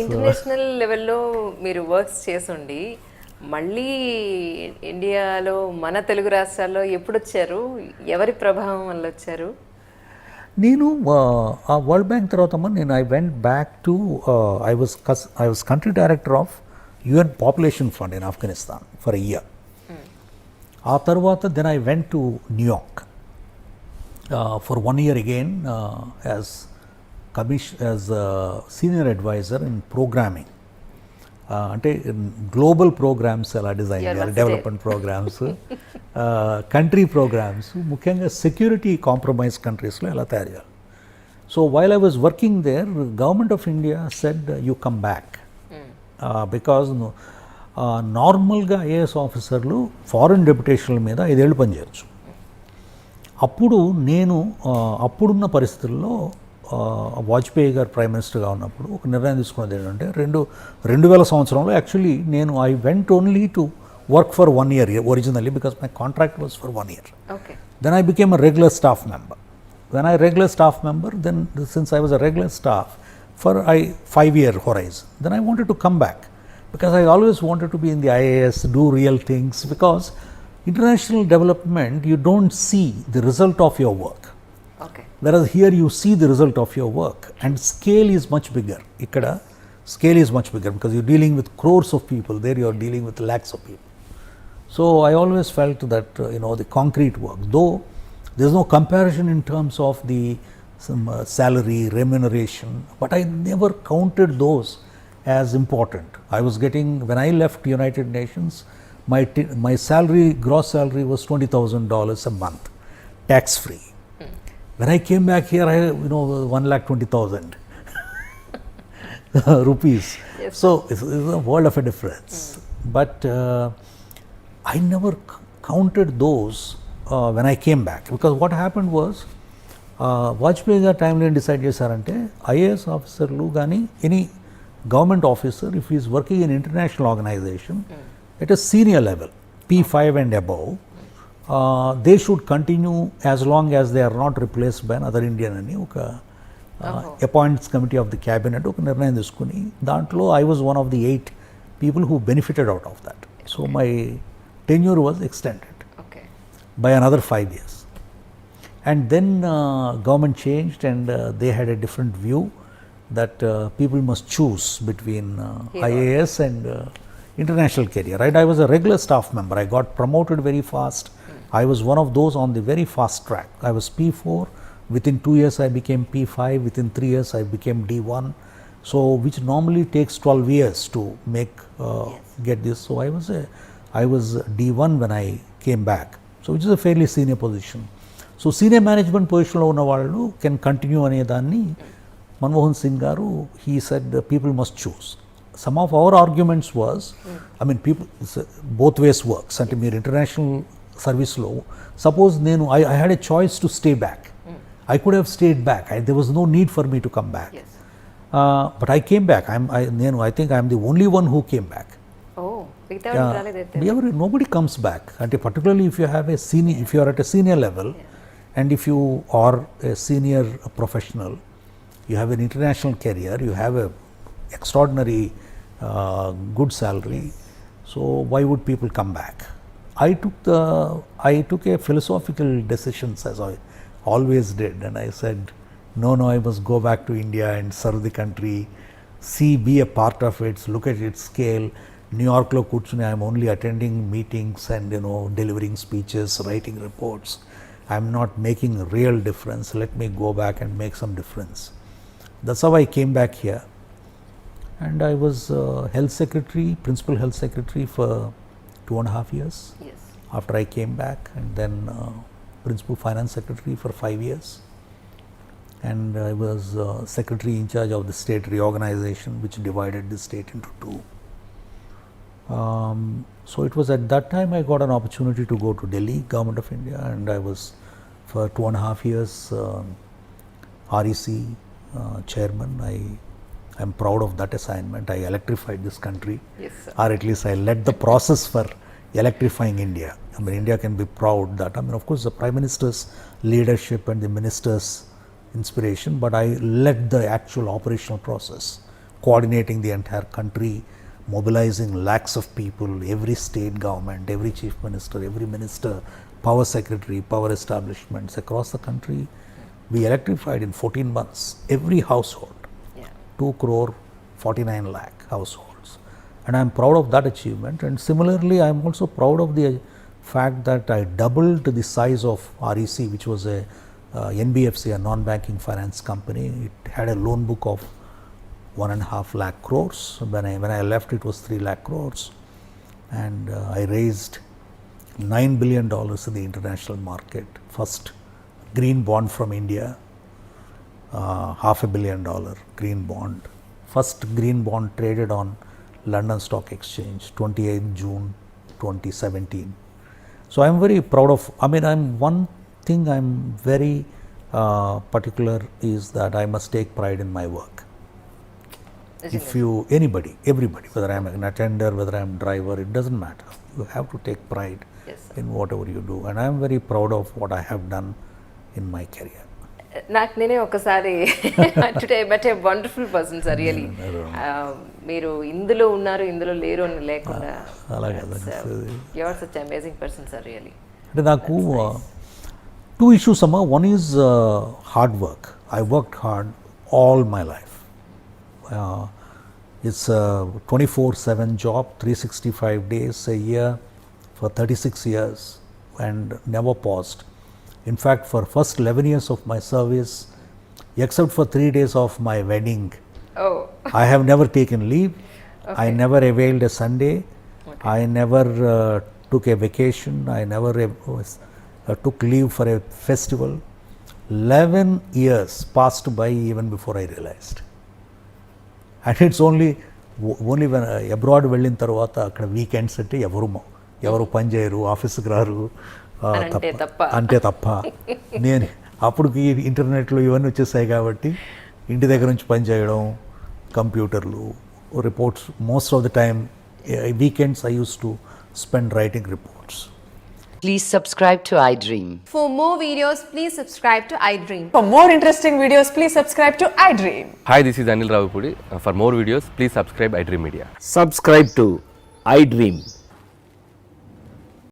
International లెవెల్లో మీరు works చేస్తుండి మళ్ళీ ఇండియాలో మన తెలుగు రాష్ట్రాల్లో ఎప్పుడు వచ్చారు, ఎవరి ప్రభావం వల్ల వచ్చారు? నేను ఆ వరల్డ్ బ్యాంక్ తర్వాత నేను I went back to I was country director of UN population fund in Afghanistan for a year. ఆ తర్వాత then I went to New York for 1 year again as senior advisor in programming. అంటే global programmes ఎలా design చేయాలి, development programmes, country programmes, ముఖ్యంగా security compromise కంట్రీస్లో ఎలా తయారు చేయాలి. So while I was working there, government of India said you come back because నార్మల్గా IAS ఆఫీసర్లు ఫారిన్ డెప్యుటేషన్ల మీద 5 ఏళ్ళు పనిచేయచ్చు. అప్పుడు నేను అప్పుడున్న పరిస్థితుల్లో వాజ్పేయి గారు ప్రైమ్ మినిస్టర్గా ఉన్నప్పుడు ఒక నిర్ణయం తీసుకున్నది ఏంటంటే 2000 సంవత్సరంలో యాక్చువల్లీ నేను I vent only to work for 1 year originally because my contract was for 1 year. Then I became a regular staff member. When I regular staff member, then since I was a regular staff for 5-year horizon, then I wanted to come back because I always wanted to be in the IAS, do real things, because international development you don't see the result of your work. Whereas here you see the result of your work and scale is much bigger. Ikkada scale is much bigger because you're dealing with crores of people. There you're dealing with lakhs of people. So I always felt that the concrete work, though there's no comparison in terms of the salary, remuneration, but I never counted those as important. I was getting, when I left United Nations, my salary, gross salary was $20,000 a month, tax free. When I came back here, I 1,20,000 rupees. Yes. So it's a world of a difference. But I never counted those when I came back, because what happened was Vajpayee garu time lo decide chesarante IAS officer lu gaani any government officer, if he is working in international organization at a senior level, P5 and above, they should continue as long as they are not replaced by another Indian అని ఒక appointments committee of the cabinet ఒక నిర్ణయం తీసుకుని దాంట్లో I was one of the 8 people who benefited out of that. So my tenure was extended by another 5 years. And then government changed and they had a different view that people must choose between IAS and international career. Right? I was a regular staff member. I got promoted very fast. I was one of those on the very fast track. I was P4. Within 2 years, I became P5. Within 3 years, I became D1. So, which normally takes 12 years to make get this. So, I was D1 when I came back. So, which is a fairly senior position. So, senior management position lo unna vallu can continue ane danni Manmohan Singh garu, he said people must choose. Some of our arguments was, I mean, people both ways works. Ante meer international service lo, suppose I had a choice to stay back. I could have stayed back. There was no need for me to come back. Yes. But I came back. I think I am the only one who came back. Oh, nobody comes back. And particularly if you have if you are at a senior level, and if you are a senior professional, you have an international career, you have a extraordinary good salary. So why would people come back? I took a philosophical decisions, as I always did, and I said, no, I must go back to India and serve the country, be a part of it, look at its scale. New York lo kuchuni, I am only attending meetings and delivering speeches, writing reports. I am not making a real difference. Let me go back and make some difference. That's how I came back here, and I was health secretary, principal health secretary for 2.5 years. Yes. After I came back, and then principal finance secretary for 5 years, and I was secretary in charge of the state reorganization, which divided the state into 2. So it was at that time I got an opportunity to go to Delhi, Government of India, and I was for 2.5 years REC chairman. I'm proud of that assignment. I electrified this country. Yes, sir. Or at least I led the process for electrifying India. I mean, India can be proud that, I mean, of course, the Prime Minister's leadership and the Minister's inspiration, but I led the actual operational process, coordinating the entire country, mobilizing lakhs of people, every state government, every chief minister, every minister, power secretary, power establishments across the country. We electrified in 14 months every household, Yeah. 2 crore 49 lakh households. And I am proud of that achievement. And similarly, I am also proud of the fact that I doubled the size of REC, which was a NBFC, a non-banking finance company. It had a loan book of 1.5 lakh crores. When I left, it was 3 lakh crores. And I raised $9 billion in the international market. First green bond from India, $500 million green bond. First green bond traded on London Stock Exchange, 28 June 2017. So I'm very proud of, one thing I'm very particular is that I must take pride in my work. If you, everybody, whether I'm an attender, whether I'm a driver, it doesn't matter. You have to take pride Yes, sir. in whatever you do. And I'm very proud of what I have done in my career. నాకు నేనే ఒకసారి today but a wonderful person sir really మీరు ఇందులో ఉన్నారు ఇందులో లేరు అని లేకుండా అలాగే you are such amazing person sir really అంటే నాకు టూ ఇష్యూస్ అమ్మా. One is hard work. I worked hard all my life. It's 24/7 job, 365 days a year for 36 years and never paused. In fact, for first 11 years of my service, except for 3 days of my wedding, oh I have never taken leave. I never availed a Sunday. I never took a vacation. I never took leave for a festival. 11 years passed by even before I realized. And it's only when abroad వెళ్ళిన తర్వాత అక్కడ weekends అంటే ఎవరు పని చేయరు, ఆఫీస్కి రారు అంటే తప్ప నేను అప్పుడు ఇంటర్నెట్లో ఇవన్నీ వచ్చేసాయి కాబట్టి ఇంటి దగ్గర నుంచి పని చేయడం, కంప్యూటర్లు, reports. Most of the time weekends I use to spend writing reports. Please subscribe to iDream. For more videos, please subscribe to iDream. For more interesting videos, please subscribe to iDream. Hi, this is Anil Ravipudi. For more videos, please subscribe iDream Media. Subscribe to iDream.